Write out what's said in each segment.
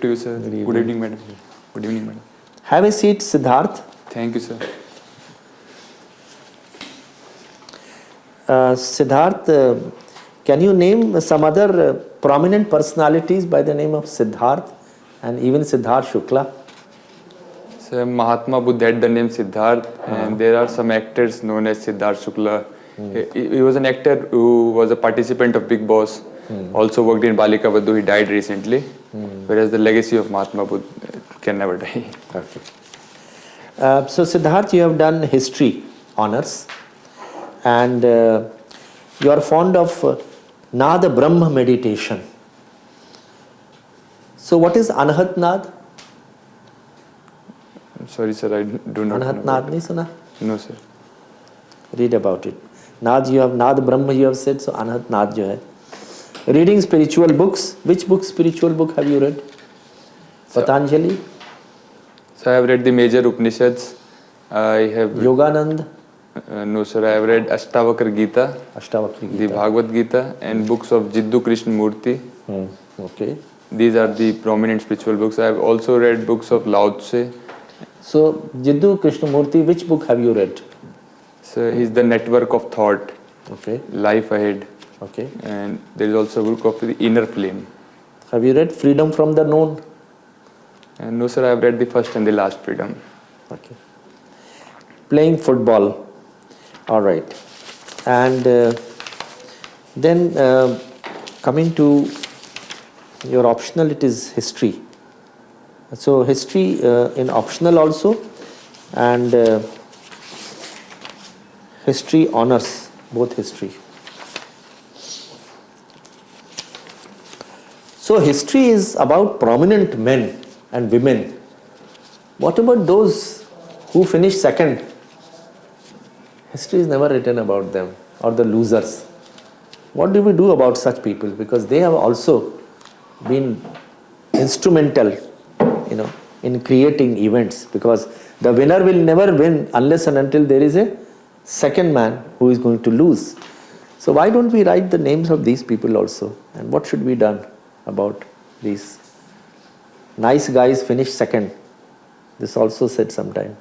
To you, sir. Good evening, madam. Good evening, madam. Have a seat, Siddharth. Thank you, sir. Siddharth, can you name some other prominent personalities by the name of Siddharth and even Siddharth Shukla? Sir, Mahatma Buddha had the name Siddharth, and there are some actors known as Siddharth Shukla. He was an actor who was a participant of Big Boss, also worked in Balika Vadhu. He died recently, whereas the legacy of Mahatma Buddha can never die. Okay. So Siddharth, you have done history honors and you are fond of Nada Brahma meditation. So what is Anahat Nad? I'm sorry, sir, I do not Anahat know. Nad nahi suna? No, sir. Read about it. Nad you have, Nad Brahma you have said, so Anahat Nad jo hai. Reading spiritual books. Which book, spiritual book have you read? Patanjali? So I have read the major Upanishads. I have... Yoganand? no, sir, I have read Ashtavakra Gita, Ashtavakra Gita. the Bhagavad Gita, and books of Jiddu Krishnamurti. Okay. These are the prominent spiritual books. I have also read books of Lao Tse. So, Jiddu Krishnamurti, which book have you read? So he's the network of thought, Okay. life ahead, Okay. and there is also a book of the inner flame. Have you read Freedom from the Known? And no, sir, I have read the first and the last freedom. Okay. Playing football. All right. And then coming to your optional, it is history. So history in optional also, and history honors, both history. So history is about prominent men and women. What about those who finished second? History is never written about them, or the losers. What do we do about such people? Because they have also been instrumental, in creating events. Because the winner will never win unless and until there is a second man who is going to lose. So why don't we write the names of these people also? And what should be done about these? Nice guys finish second. This also said sometime.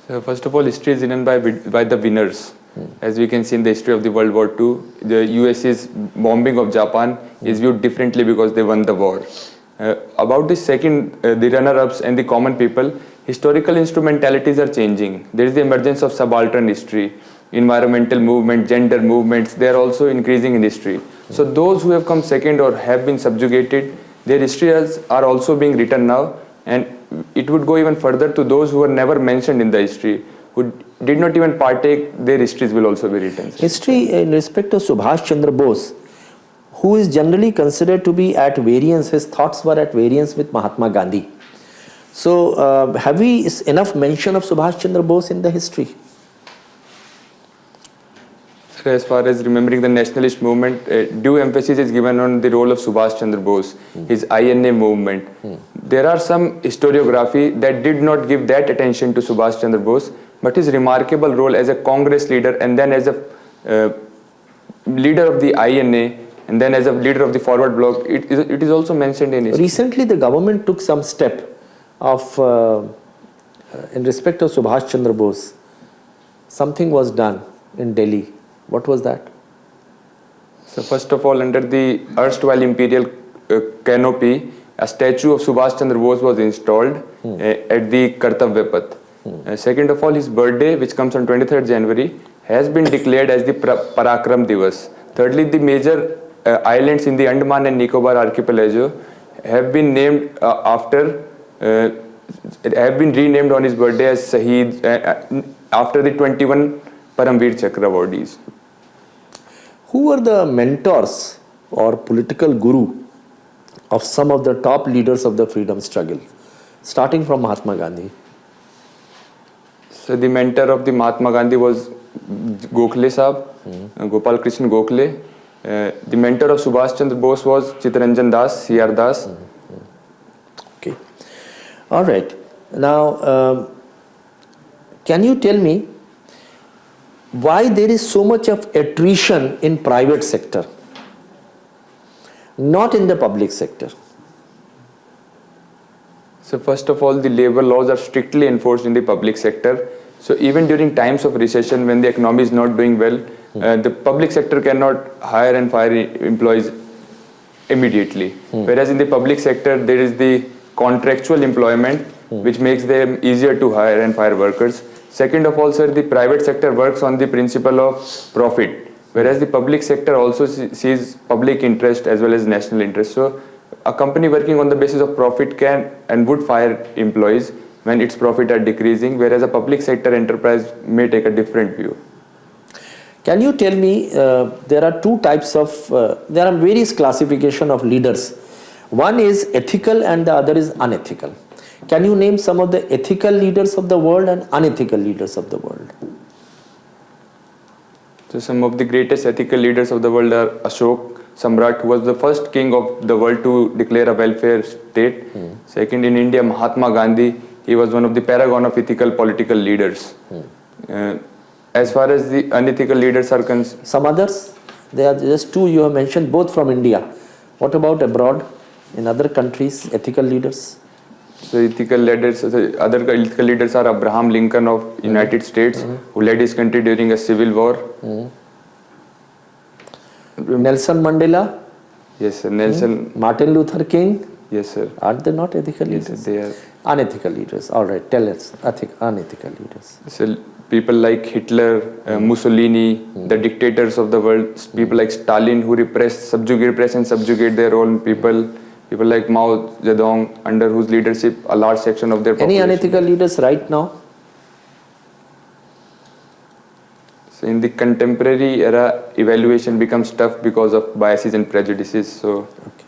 So first of all, history is written by the winners. As we can see in the history of the World War II, the US's bombing of Japan is viewed differently because they won the war. About the second, the runner-ups and the common people, historical instrumentalities are changing. There is the emergence of subaltern history, environmental movement, gender movements, they are also increasing in history. So those who have come second or have been subjugated, their histories are also being written now, and it would go even further to those who were never mentioned in the history, who did not even partake, their histories will also be written. History in respect of Subhash Chandra Bose, who is generally considered to be at variance, his thoughts were at variance with Mahatma Gandhi. So have we enough mention of Subhash Chandra Bose in the history? So as far as remembering the nationalist movement, due emphasis is given on the role of Subhash Chandra Bose, his INA movement. There are some historiography that did not give that attention to Subhash Chandra Bose, but his remarkable role as a Congress leader and then as a leader of the INA and then as a leader of the forward bloc, it is also mentioned in history. Recently the government took some step of, in respect of Subhash Chandra Bose, something was done in Delhi. What was that? So first of all, under the erstwhile imperial canopy, a statue of Subhash Chandra Bose was installed at the Kartavya Path. Second of all, his birthday, which comes on 23rd January, has been declared as the Parakram Divas. Thirdly, the major islands in the Andaman and Nicobar archipelago have been named have been renamed on his birthday as Shaheed after the 21 Paramveer Chakra awardees. Who were the mentors or political guru of some of the top leaders of the freedom struggle, starting from Mahatma Gandhi? So the mentor of the Mahatma Gandhi was Gokhale Sahab, Gopal Krishna Gokhale. The mentor of Subhash Chandra Bose was Chittaranjan Das, C.R. Das. Okay. All right. Now, can you tell me why there is so much of attrition in private sector? not in the public sector. So first of all, the labor laws are strictly enforced in the public sector. So even during times of recession, when the economy is not doing well, the public sector cannot hire and fire employees immediately. Whereas in the public sector, there is the contractual employment, which makes them easier to hire and fire workers. Second of all, sir, the private sector works on the principle of profit, whereas the public sector also sees public interest as well as national interest. So a company working on the basis of profit can and would fire employees when its profit are decreasing, whereas a public sector enterprise may take a different view. Can you tell me, there are two types of, there are various classification of leaders. One is ethical and the other is unethical. Can you name some of the ethical leaders of the world and unethical leaders of the world? So some of the greatest ethical leaders of the world are Ashok Samrat, who was the first king of the world to declare a welfare state. Second, in India, Mahatma Gandhi, he was one of the paragon of ethical political leaders. As far as the unethical leaders are concerned, Some others? There are just two you have mentioned, both from India. What about abroad, in other countries, ethical leaders? so ethical leaders, other ethical leaders are Abraham Lincoln of United States, who led his country during a civil war. Nelson Mandela, Yes, sir. Nelson. Martin Luther King, Yes, sir. aren't they not ethical Yes, leaders? they are. Unethical leaders. All right, tell us, unethical leaders. So people like Hitler, Mussolini, the dictators of the world, people like Stalin, who repress and subjugate their own people. People like Mao Zedong, under whose leadership a large section of their population. Any unethical leaders right now? So in the contemporary era, evaluation becomes tough because of biases and prejudices. So Okay.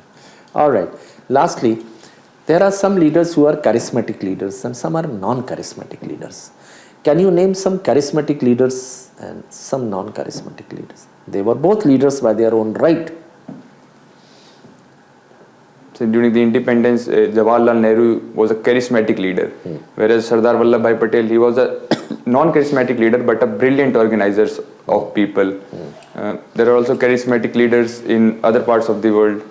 All right. Lastly, there are some leaders who are charismatic leaders and some are non-charismatic leaders. Can you name some charismatic leaders and some non-charismatic leaders? They were both leaders by their own right. So during the independence, Jawaharlal Nehru was a charismatic leader, whereas Sardar Vallabhbhai Patel, he was a non-charismatic leader but a brilliant organizer of people. There are also charismatic leaders in other parts of the world,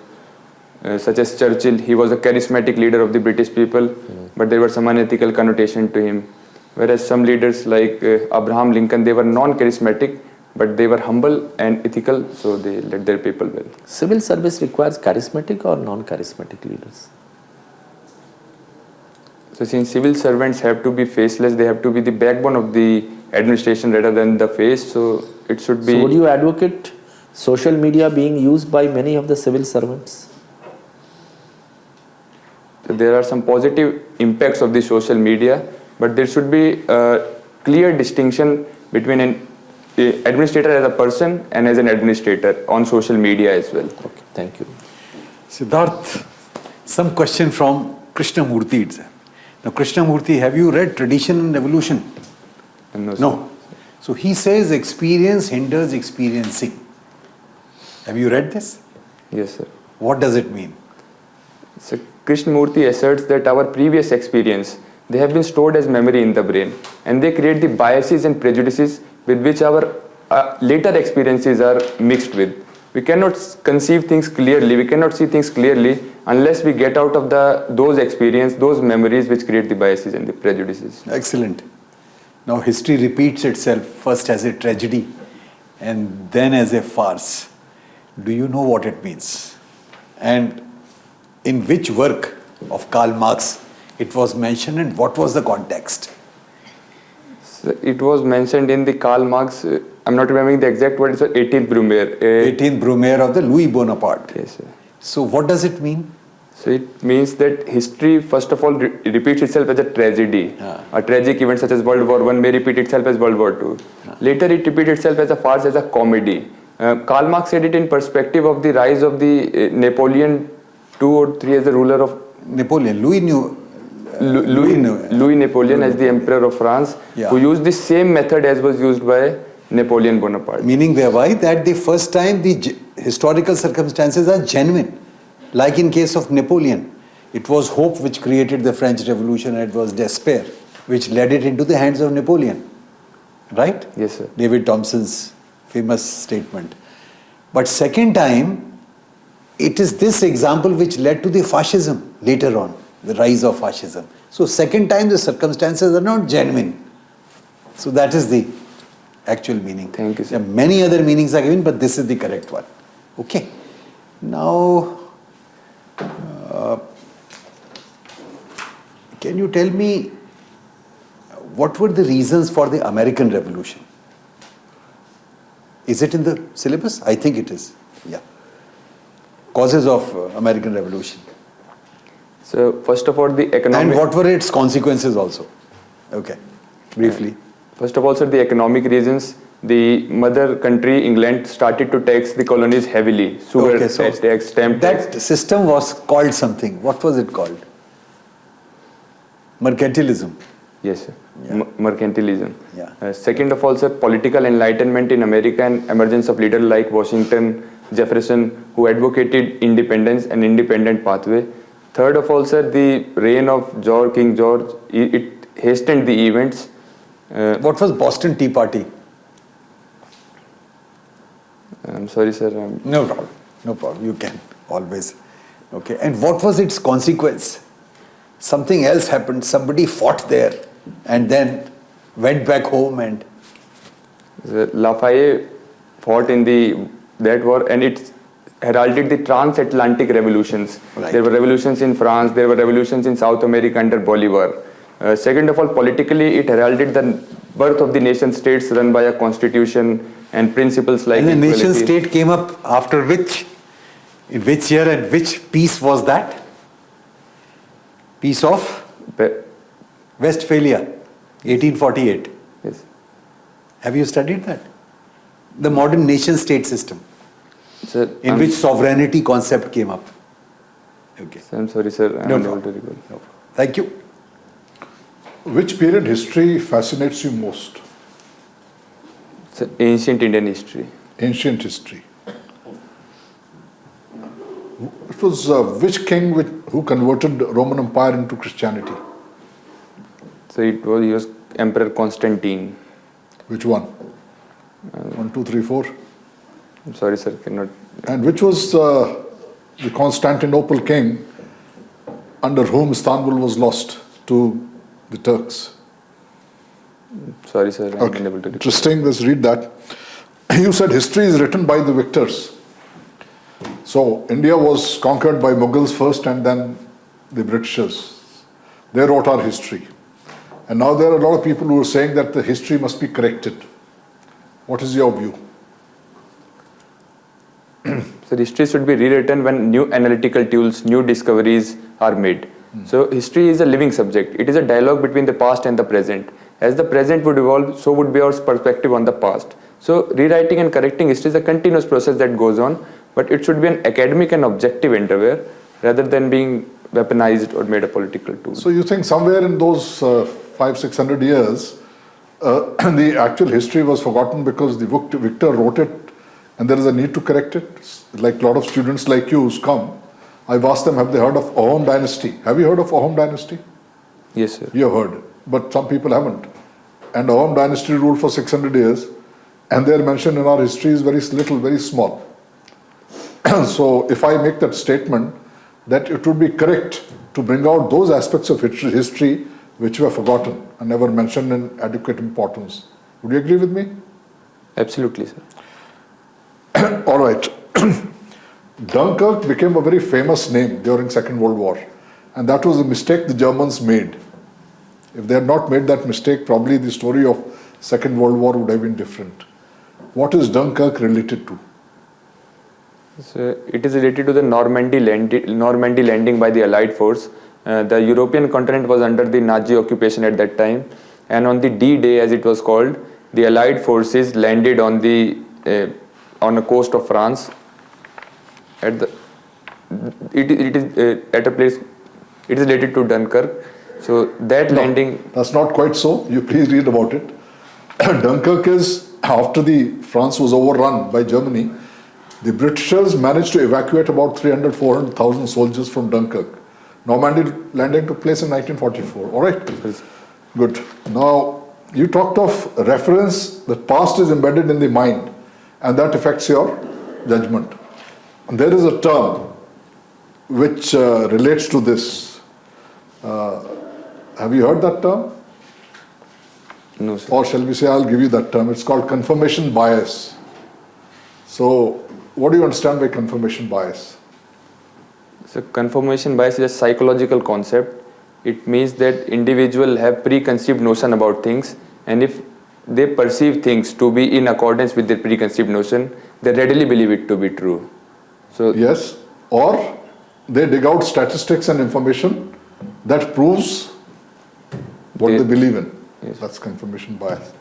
such as Churchill. He was a charismatic leader of the British people, but there were some unethical connotation to him. Whereas some leaders like Abraham Lincoln, they were non-charismatic, but they were humble and ethical, so they led their people well. Civil service requires charismatic or non-charismatic leaders? So since civil servants have to be faceless, they have to be the backbone of the administration rather than the face, so it should be... So would you advocate social media being used by many of the civil servants? So there are some positive impacts of the social media, but there should be a clear distinction between an administrator as a person and as an administrator on social media as well. Okay, thank you. Siddharth, some question from Krishnamurti itself. Now, Krishnamurti, have you read Tradition and Evolution? No, sir. No. So he says experience hinders experiencing. Have you read this? Yes, sir. What does it mean? So Krishnamurti asserts that our previous experience, they have been stored as memory in the brain, and they create the biases and prejudices with which our later experiences are mixed with. We cannot conceive things clearly, we cannot see things clearly unless we get out of those experiences, those memories which create the biases and the prejudices. Excellent. Now history repeats itself first as a tragedy and then as a farce. Do you know what it means? And in which work of Karl Marx it was mentioned and what was the context? So it was mentioned in the Karl Marx, I'm not remembering the exact word, it's 18th Brumaire. 18th Brumaire of the Louis Bonaparte. Yes, sir. So what does it mean? So it means that history, first of all, repeats itself as a tragedy. A tragic event such as World War I may repeat itself as World War II. Later it repeats itself as a farce, as a comedy. Karl Marx said it in perspective of the rise of the Napoleon II or III as the ruler of... Napoleon, Louis Napoleon as the Emperor of France, who used the same method as was used by Napoleon Bonaparte. Meaning thereby that the first time the historical circumstances are genuine. Like in case of Napoleon, it was hope which created the French Revolution and it was despair which led it into the hands of Napoleon. Right? Yes, sir. David Thompson's famous statement. But second time, it is this example which led to the fascism later on. the rise of fascism. So second time the circumstances are not genuine. So that is the actual meaning. Thank you, sir. There are many other meanings are given, but this is the correct one. Okay. Now, can you tell me what were the reasons for the American Revolution? Is it in the syllabus? I think it is. Yeah. Causes of American Revolution. So first of all, the economic. And what were its consequences also? Okay. Briefly. First of all, sir, the economic reasons. The mother country, England, started to tax the colonies heavily. Sugar Okay, so tax, stamp tax. that system was called something. What was it called? Mercantilism. Yes, sir. Yeah. Mercantilism. Yeah. Second of all, sir, political enlightenment in America and emergence of leaders like Washington, Jefferson, who advocated independence and independent pathway. Third of all, sir, the reign of King George, it hastened the events. What was Boston Tea Party? I'm sorry, sir. No problem. No problem. You can always. Okay. And what was its consequence? Something else happened. Somebody fought there and then went back home and. Lafayette fought in that war, and it heralded the transatlantic revolutions. Right. There were revolutions in France, there were revolutions in South America under Bolivar. Second of all, politically, it heralded the birth of the nation states run by a constitution and principles like And the nation equality. state came up after which? In which year and which peace was that? Peace of Westphalia, 1848. Yes. Have you studied that? The modern nation state system, Sir, in which sovereignty concept came up. Okay. I'm sorry, sir. I'm No unable to problem. recall. No problem. Thank you. Which period history fascinates you most? Sir, ancient Indian history. Ancient history. It was which king who converted the Roman Empire into Christianity? So he was Emperor Constantine. Which one? 1, 2, 3, 4. I'm sorry, sir, cannot. And which was the Constantinople king under whom Istanbul was lost to the Turks? Sorry, sir, I'm Okay. unable to recall. Interesting. Let's read that. You said history is written by the victors. So India was conquered by Mughals first and then the Britishers. They wrote our history. And now there are a lot of people who are saying that the history must be corrected. What is your view? So history should be rewritten when new analytical tools, new discoveries are made. So history is a living subject. It is a dialogue between the past and the present. As the present would evolve, so would be our perspective on the past. So rewriting and correcting history is a continuous process that goes on, but it should be an academic and objective endeavor rather than being weaponized or made a political tool. So you think somewhere in those 500-600 years, the actual history was forgotten because the victor wrote it and there is a need to correct it? Like a lot of students like you who's come, I've asked them, have they heard of Ahom dynasty? Have you heard of Ahom dynasty? Yes, sir. You have heard, but some people haven't. And Ahom dynasty ruled for 600 years and their mention in our history is very little, very small. So if I make that statement, that it would be correct to bring out those aspects of history which were forgotten and never mentioned in adequate importance. Would you agree with me? Absolutely, sir. All right. Dunkirk became a very famous name during Second World War, and that was a mistake the Germans made. If they had not made that mistake, probably the story of Second World War would have been different. What is Dunkirk related to? So it is related to the Normandy landing by the Allied force. The European continent was under the Nazi occupation at that time, and on the D-Day, as it was called, the Allied forces landed on the coast of France. It is at a place. It is related to Dunkirk. So that landing. That's not quite so. You please read about it. Dunkirk is after France was overrun by Germany. The Britishers managed to evacuate about 300,000-400,000 soldiers from Dunkirk. Normandy landing took place in 1944. All right? Good. Now, you talked of reference. The past is embedded in the mind, and that affects your judgment. And there is a term which relates to this. Have you heard that term? No, sir. Or shall we say, I'll give you that term. It's called confirmation bias. So, what do you understand by confirmation bias? So confirmation bias is a psychological concept. It means that individuals have preconceived notion about things, and if they perceive things to be in accordance with their preconceived notion, they readily believe it to be true. So Yes. Or they dig out statistics and information that proves what They- they believe in. Yes. That's confirmation bias.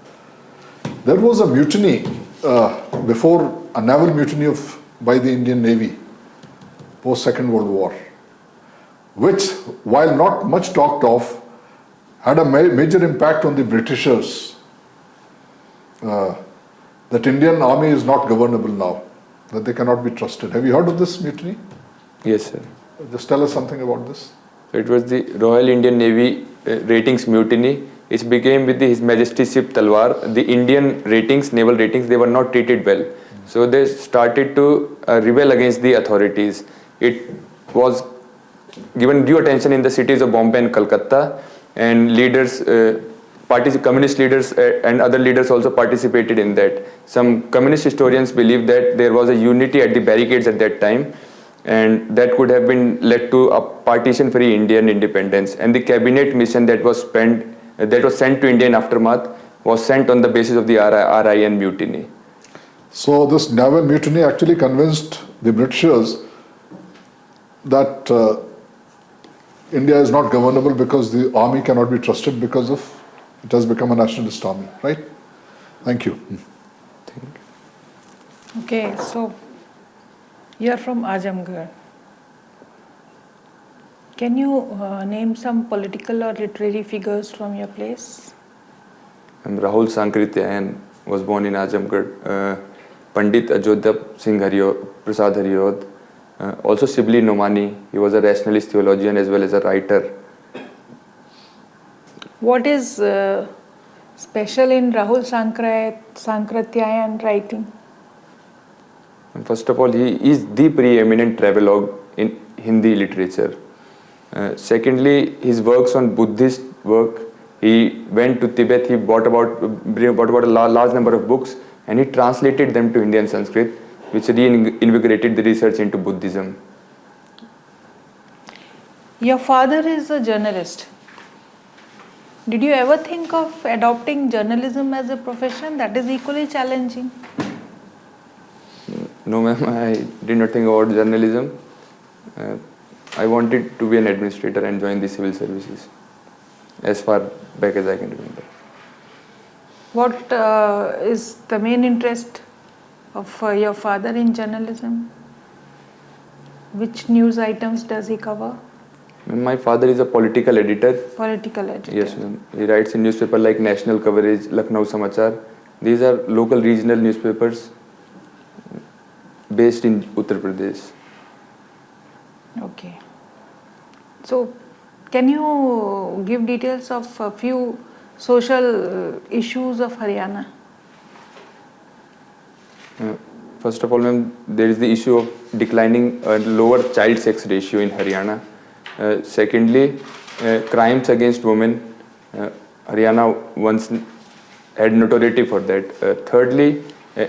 There was a mutiny before, a naval mutiny by the Indian Navy post Second World War, which, while not much talked of, had a major impact on the Britishers. That Indian army is not governable now, that they cannot be trusted. Have you heard of this mutiny? yes, sir. Just tell us something about this. So it was the Royal Indian Navy ratings mutiny. It began with His Majesty ship Talwar. The Indian ratings, naval ratings, they were not treated well. So they started to rebel against the authorities. It was given due attention in the cities of Bombay and Calcutta, and leaders, communist leaders and other leaders also participated in that. Some communist historians believe that there was a unity at the barricades at that time, and that could have been led to a partition-free Indian independence. And the cabinet mission that was sent to India in aftermath was sent on the basis of the RIN mutiny. So this naval mutiny actually convinced the Britishers that India is not governable because the army cannot be trusted because of it has become a nationalist army, right? Thank you. Okay, so you're from Azamgarh. Can you name some political or literary figures from your place? Rahul Sankrityayan was born in Azamgarh. Pandit Ajodhya Singh Prasad Haryod. Also Sibli Nomani, he was a rationalist theologian as well as a writer. What is special in Rahul Sankrityayan writing? And first of all, he is the preeminent travelogue in Hindi literature. Secondly, his works on Buddhist work. He went to Tibet, he bought about a large number of books, and he translated them to Indian Sanskrit, which reinvigorated the research into Buddhism. Your father is a journalist. Did you ever think of adopting journalism as a profession that is equally challenging? No, ma'am, I did not think about journalism. I wanted to be an administrator and join the civil services, as far back as I can remember. What is the main interest of your father in journalism? Which news items does he cover? My father is a political editor. Political editor. Yes, ma'am. He writes in newspapers like National Coverage, Lucknow Samachar. These are local regional newspapers based in Uttar Pradesh. Okay. So, can you give details of a few social issues of Haryana? First of all, ma'am, there is the issue of declining lower child sex ratio in Haryana. Secondly, crimes against women. Haryana once had notoriety for that. Thirdly,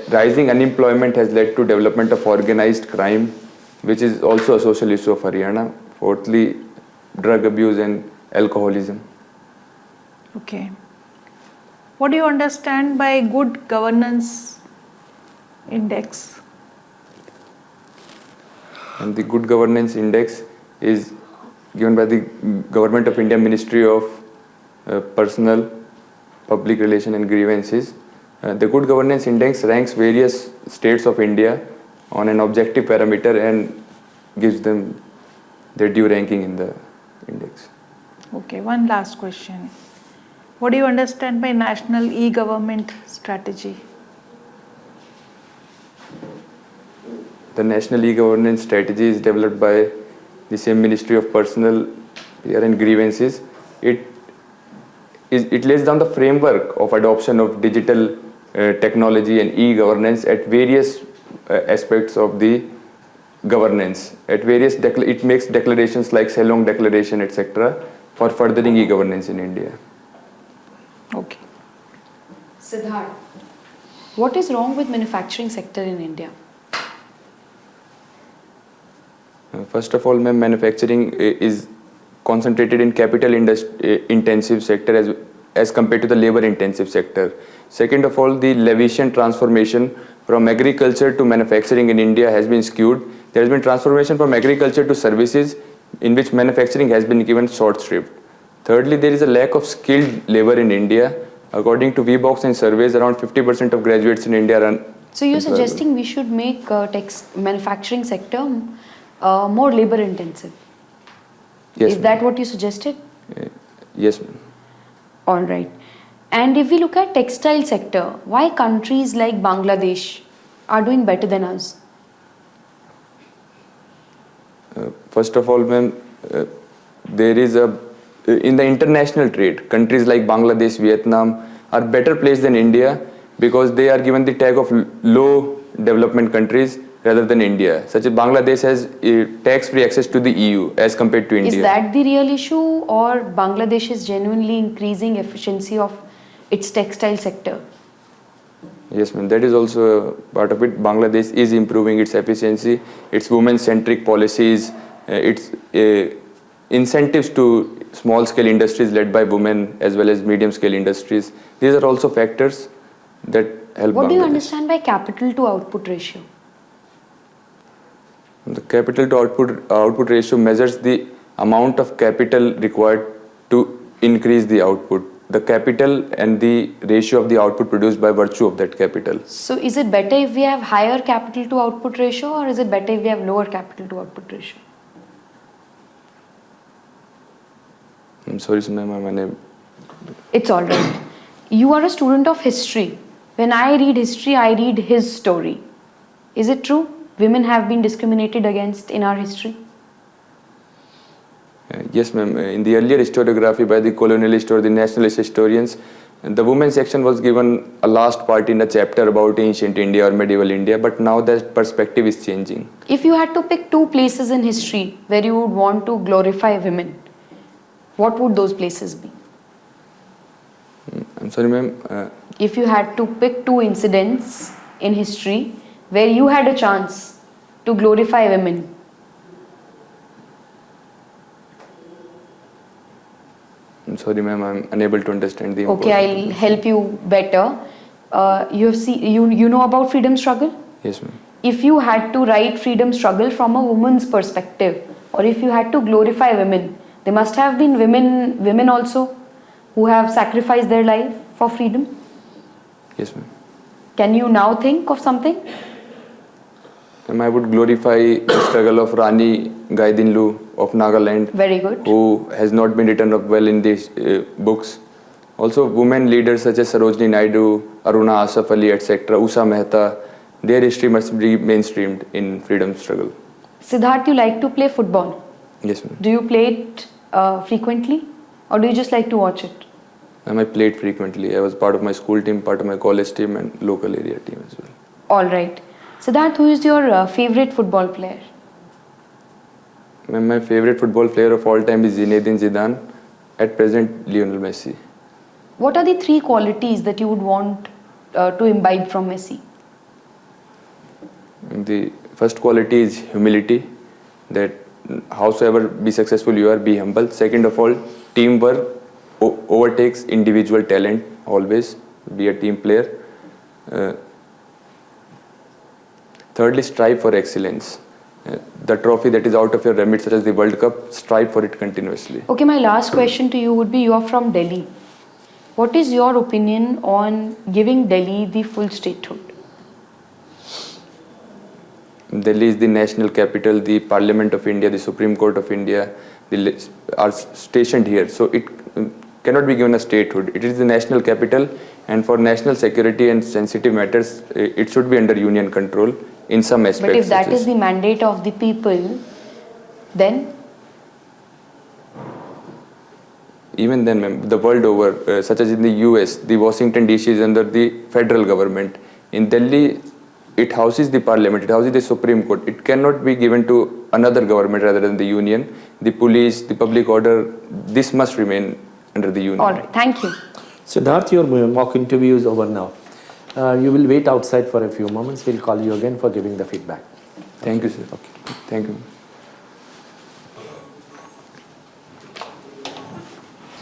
rising unemployment has led to development of organized crime, which is also a social issue of Haryana. Fourthly, drug abuse and alcoholism. Okay. What do you understand by good governance index? And the Good Governance Index is given by the Government of India Ministry of Personnel, Public Relation and Grievances. The Good Governance Index ranks various states of India on an objective parameter and gives them their due ranking in the index. Okay, one last question. What do you understand by national e-government strategy? The National E-Governance Strategy is developed by the same Ministry of Personnel and Grievances. It lays down the framework of adoption of digital technology and e-governance at various aspects of the governance. At various it makes declarations like Ceylon Declaration, etc., for furthering e-governance in India. Okay. Siddharth, what is wrong with manufacturing sector in India? First of all, ma'am, manufacturing is concentrated in capital intensive sector as compared to the labor intensive sector. Second of all, the Lewisian transformation from agriculture to manufacturing in India has been skewed. There has been transformation from agriculture to services in which manufacturing has been given short shrift. Thirdly, there is a lack of skilled labor in India. According to VBox and surveys, around 50% of graduates in India are So you're unemployable. suggesting we should make manufacturing sector more labor intensive? Yes, Is that what you suggested? yes, ma'am. All right. And if we look at textile sector, why countries like Bangladesh are doing better than us? First of all, ma'am, there is in the international trade, countries like Bangladesh, Vietnam are better placed than India because they are given the tag of low development countries rather than India. Such as Bangladesh has tax-free access to the EU as compared to India. Is that the real issue, or Bangladesh is genuinely increasing efficiency of its textile sector? Yes, ma'am. That is also a part of it. Bangladesh is improving its efficiency, its women-centric policies, its incentives to small-scale industries led by women as well as medium-scale industries. These are also factors that help What do you Bangladesh. understand by capital to output ratio? The capital to output ratio measures the amount of capital required to increase the output. The capital and the ratio of the output produced by virtue of that capital. So is it better if we have higher capital to output ratio, or is it better if we have lower capital to output ratio? I'm sorry, ma'am, I'm unable. It's all right. You are a student of history. When I read history, I read his story. Is it true? Women have been discriminated against in our history? Yes, ma'am. In the earlier historiography by the colonialist or the nationalist historians, the women's section was given a last part in a chapter about ancient India or medieval India, but now that perspective is changing. If you had to pick two places in history where you would want to glorify women, what would those places be? I'm sorry, ma'am. If you had to pick two incidents in history where you had a chance to glorify women, I'm sorry, ma'am. I'm unable to understand the okay, importance. I'll help you better. You know about freedom struggle? Yes, ma'am. If you had to write freedom struggle from a woman's perspective, or if you had to glorify women, there must have been women also who have sacrificed their life for freedom. Yes, ma'am. Can you now think of something? Ma'am, I would glorify the struggle of Rani Gaidinlu of Nagaland, Very good. who has not been written up well in these books. Also, women leaders such as Sarojini Naidu, Aruna Asaf Ali, etc., Usha Mehta, their history must be mainstreamed in freedom struggle. Siddharth, you like to play football. Yes, ma'am. Do you play it frequently, or do you just like to watch it? Ma'am, I played frequently. I was part of my school team, part of my college team, and local area team as well. All right. Siddharth, who is your favorite football player? Ma'am, my favorite football player of all time is Zinedine Zidane. At present, Lionel Messi. What are the three qualities that you would want to imbibe from Messi? The first quality is humility, that howsoever be successful you are, be humble. Second of all, teamwork overtakes individual talent always, be a team player. Thirdly, strive for excellence. The trophy that is out of your remit, such as the World Cup, strive for it continuously. Okay, my last question to you would be, you are from Delhi. What is your opinion on giving Delhi the full statehood? Delhi is the national capital, the Parliament of India, the Supreme Court of India are stationed here. So it cannot be given a statehood. It is the national capital, and for national security and sensitive matters, it should be under union control in some aspects. But if that is the mandate of the people, then? Even then, ma'am, the world over, such as in the US, the Washington DC is under the federal government. In Delhi, it houses the parliament, it houses the Supreme Court. It cannot be given to another government rather than the union. The police, the public order, this must remain under the union. All right, thank you. Siddharth, your mock interview is over now. You will wait outside for a few moments. We'll call you again for giving the feedback. Thank you, sir. Okay. Thank you.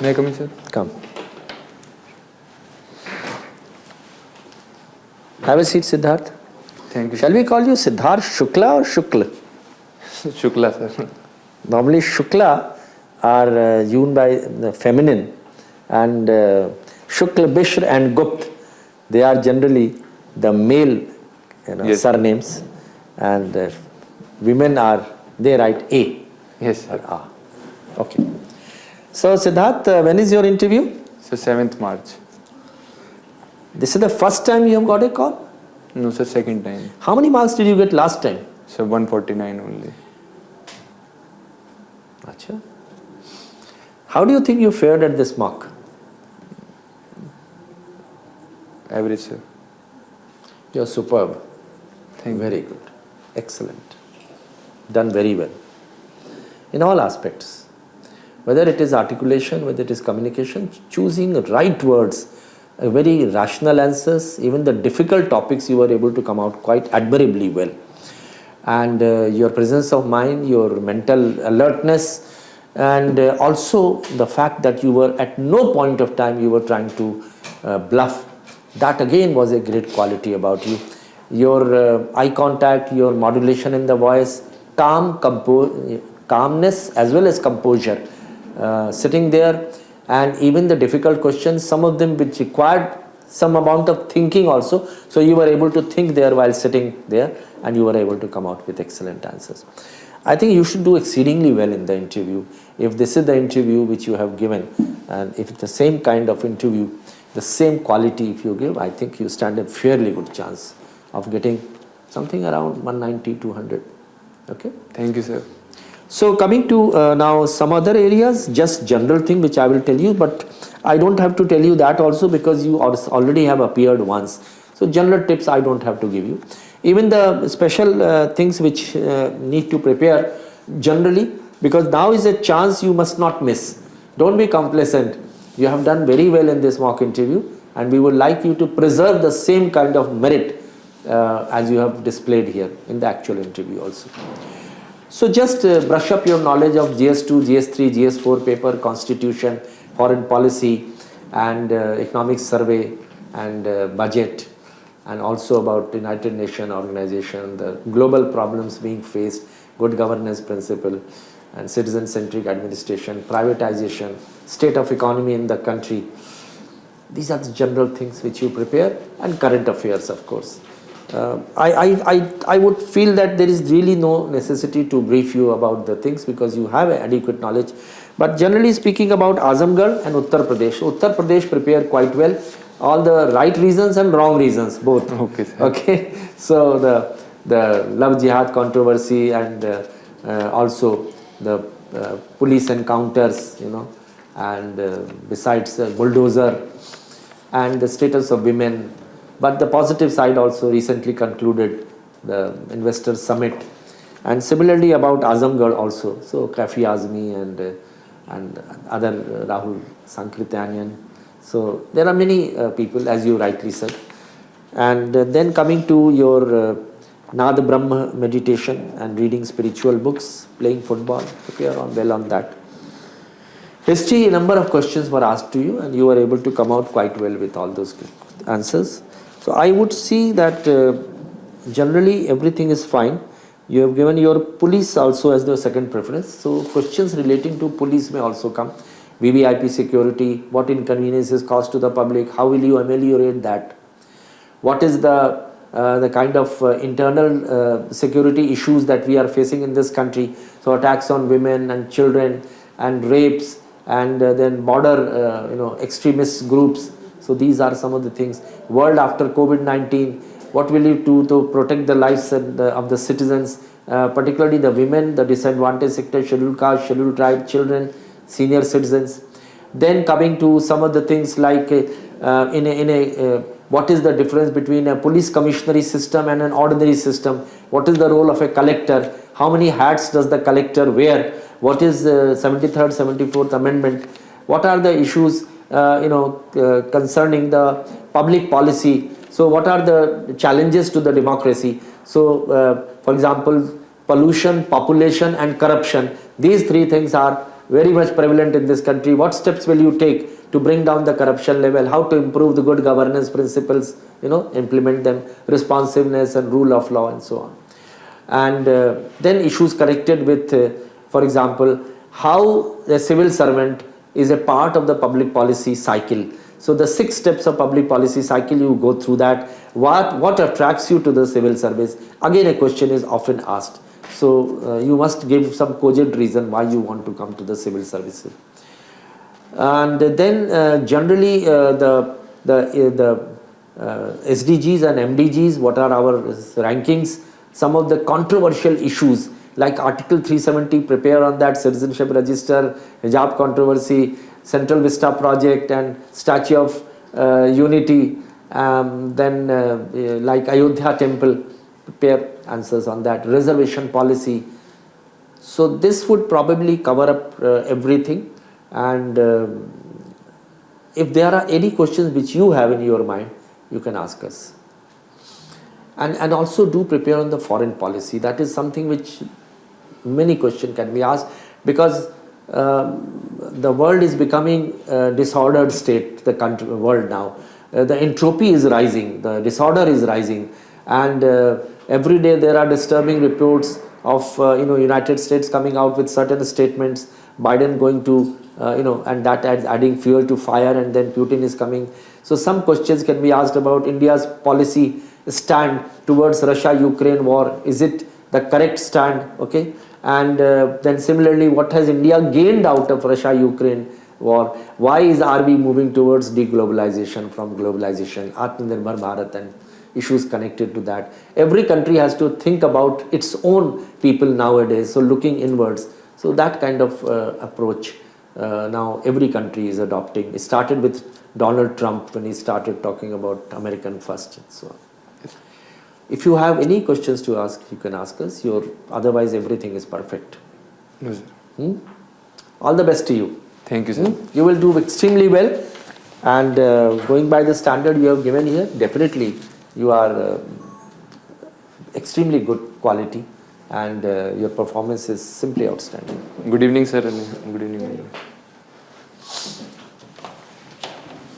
May I come in, sir? Come. Have a seat, Siddharth. Thank you. Shall we call you Siddharth Shukla or Shukla? Shukla, sir. Normally, Shukla are used by the feminine, and Shukla, Bishr, and Gupt, they are generally the male Yes. surnames, and women are, they write A. Yes, sir. Ah. Okay. So, Siddharth, when is your interview? So 7th March. This is the first time you have got a call? No, sir, second time. How many marks did you get last time? So 149 only. Acha. How do you think you fared at this mock? Average, sir. You're superb. Thank you. Very good. Excellent. Done very well. In all aspects. Whether it is articulation, whether it is communication, choosing right words, very rational answers, even the difficult topics you were able to come out quite admirably well. And your presence of mind, your mental alertness, and also the fact that you were at no point of time you were trying to bluff. That again was a great quality about you. Your eye contact, your modulation in the voice, calmness as well as composure. Sitting there, and even the difficult questions, some of them which required some amount of thinking also, so you were able to think there while sitting there, and you were able to come out with excellent answers. I think you should do exceedingly well in the interview. If this is the interview which you have given, and if it's the same kind of interview, the same quality if you give, I think you stand a fairly good chance of getting something around 190, 200. Okay? Thank you, sir. So coming to now some other areas, just general thing which I will tell you, but I don't have to tell you that also because you already have appeared once. So general tips I don't have to give you. Even the special things which need to prepare generally, because now is a chance you must not miss. Don't be complacent. You have done very well in this mock interview, and we would like you to preserve the same kind of merit as you have displayed here in the actual interview also. So just brush up your knowledge of GS2, GS3, GS4 paper, constitution, foreign policy, and economic survey, and budget, and also about United Nations organization, the global problems being faced, good governance principle, and citizen-centric administration, privatization, state of economy in the country. These are the general things which you prepare, and current affairs, of course. I would feel that there is really no necessity to brief you about the things because you have adequate knowledge. But generally speaking about Azamgarh and Uttar Pradesh prepared quite well. All the right reasons and wrong reasons, both. Okay, sir. Okay. So the love jihad controversy, and also the police encounters, and besides bulldozer, and the status of women. But the positive side also recently concluded the investor summit, and similarly about Azamgarh also. So Kafi Azmi and other Rahul Sankrityanyan. So there are many people, as you rightly said. And then coming to your Nad Brahma meditation and reading spiritual books, playing football, prepare well on that. History, a number of questions were asked to you, and you were able to come out quite well with all those answers. So I would see that generally everything is fine. You have given your police also as the second preference. So questions relating to police may also come. VVIP security, what inconvenience is caused to the public, how will you ameliorate that? What is the kind of internal security issues that we are facing in this country? So attacks on women and children, and rapes, and then border extremist groups. So these are some of the things. World after COVID-19, what will you do to protect the lives of the citizens, particularly the women, the disadvantaged sector, scheduled caste, scheduled tribe, children, senior citizens. Then coming to some of the things like in a What is the difference between a police commissionary system and an ordinary system? What is the role of a collector? How many hats does the collector wear? What is the 73rd, 74th Amendment? What are the issues concerning the public policy? So what are the challenges to the democracy? So for example, pollution, population and corruption. These three things are very much prevalent in this country. What steps will you take to bring down the corruption level? How to improve the good governance principles, implement them, responsiveness and rule of law and so on. And then issues connected with, for example, how a civil servant is a part of the public policy cycle. So the 6 steps of public policy cycle, you go through that. What attracts you to the civil service? Again, a question is often asked. So you must give some cogent reason why you want to come to the civil services. And then generally the SDGs and MDGs, what are our rankings? Some of the controversial issues like Article 370, prepare on that, citizenship register, hijab controversy, Central Vista project and Statue of Unity, then like Ayodhya temple, prepare answers on that, reservation policy. So this would probably cover up everything, and if there are any questions which you have in your mind, you can ask us. And also do prepare on the foreign policy. That is something which many questions can be asked, because the world is becoming a disordered state, the world now. The entropy is rising, the disorder is rising, and every day there are disturbing reports of United States coming out with certain statements, Biden going to and that adds adding fuel to fire, and then Putin is coming. So some questions can be asked about India's policy stand towards Russia-Ukraine war. Is it the correct stand? Okay. And then similarly, what has India gained out of Russia-Ukraine war? Why are we moving towards deglobalization from globalization, Atmanirbhar Bharat and issues connected to that? Every country has to think about its own people nowadays, so looking inwards. So that kind of approach now every country is adopting. It started with Donald Trump when he started talking about American first and so on. If you have any questions to ask, you can ask us. Otherwise, everything is perfect. No, sir. All the best to you. Thank you, sir. You will do extremely well. And going by the standard you have given here, definitely you are extremely good quality, and your performance is simply outstanding. Good evening, sir, and good evening.